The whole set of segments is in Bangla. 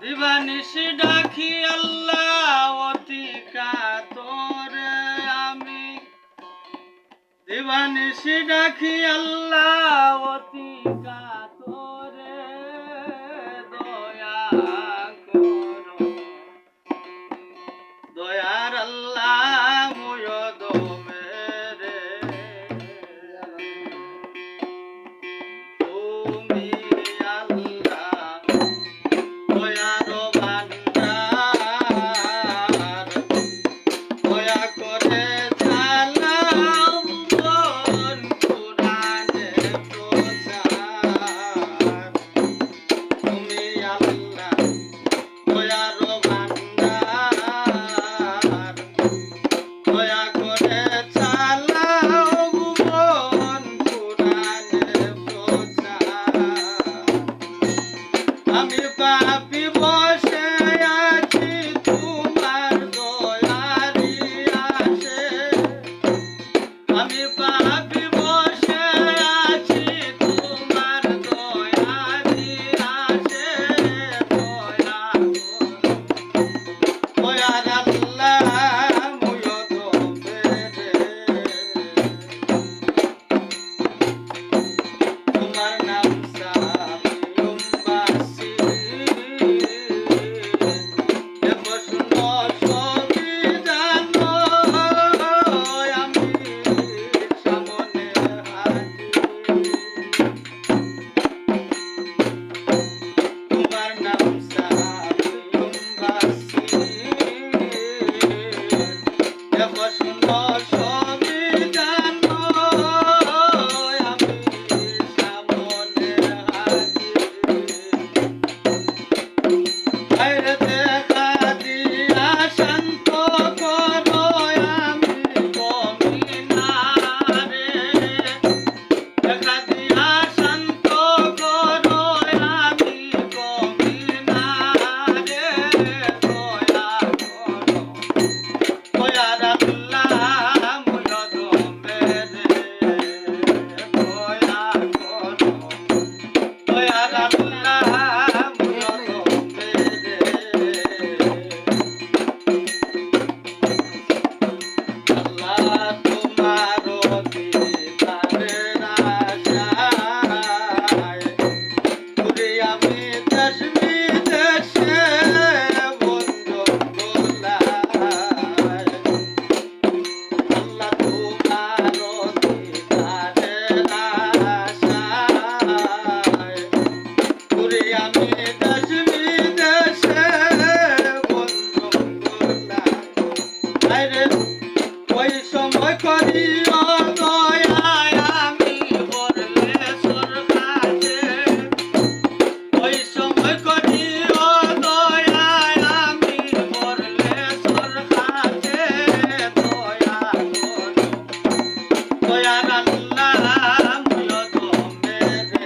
দিবানিশি ডাকি আল্লাহ অতি কাতরে আমি দিবানিশি ডাকি আল্লাহ অতি কাতরে দয়া করো দয়ার আল্লাহ মুয়দ মেরে তুমি আল্লাহ দয়ার ভান্ডার দয়া করে চালাও মন কুরআনে প্রচার তুমি আল্লাহ দয়ার ভান্ডার দয়া করে চালাও মন কুরআনে প্রচার আমি পাপী বসে আছি তোমার দয়ারি আসে আমি পাপী বসে আছি তোমার দয়ারি আসে দয়া করো দয়ার আল্লাহ মুয়দ মেরে তোমার নাম সামিউম বাসির দেখো শুনো সবই জানো আমি সামনে হাজির তোমার নাম সামিউম বাসির দেখো শুনো সবই জানো আমি সামনে হাজির আরে দেখা দিয়া শান্ত করো আমি কমি না রে দেখা দিয়া শান্ত করো আমি কমি না রে দয়া করো দয়ার আল্লাহ মুয়দ মেরে দয়া করো দয়ার আল্লাহ মুয়দ মেরে আল্লাহ তোমার দিদারের আশায় ঘুরি আমি দেশ বিদেশে বন্ধু গোলায় আল্লাহ তোমার দিদারের আশায় ঘুরি আমি দেশ বিদেশে বন্ধু গোলায় আরে ওই সময় করিও দয়া আমি বললে সরকারে ওই সময় করিও দয়া আমি বললে সরকারে দয়া করো দয়ার আল্লাহ মুয়দ মেরে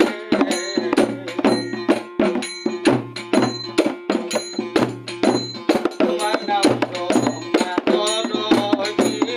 তোমার নাম তো রহিম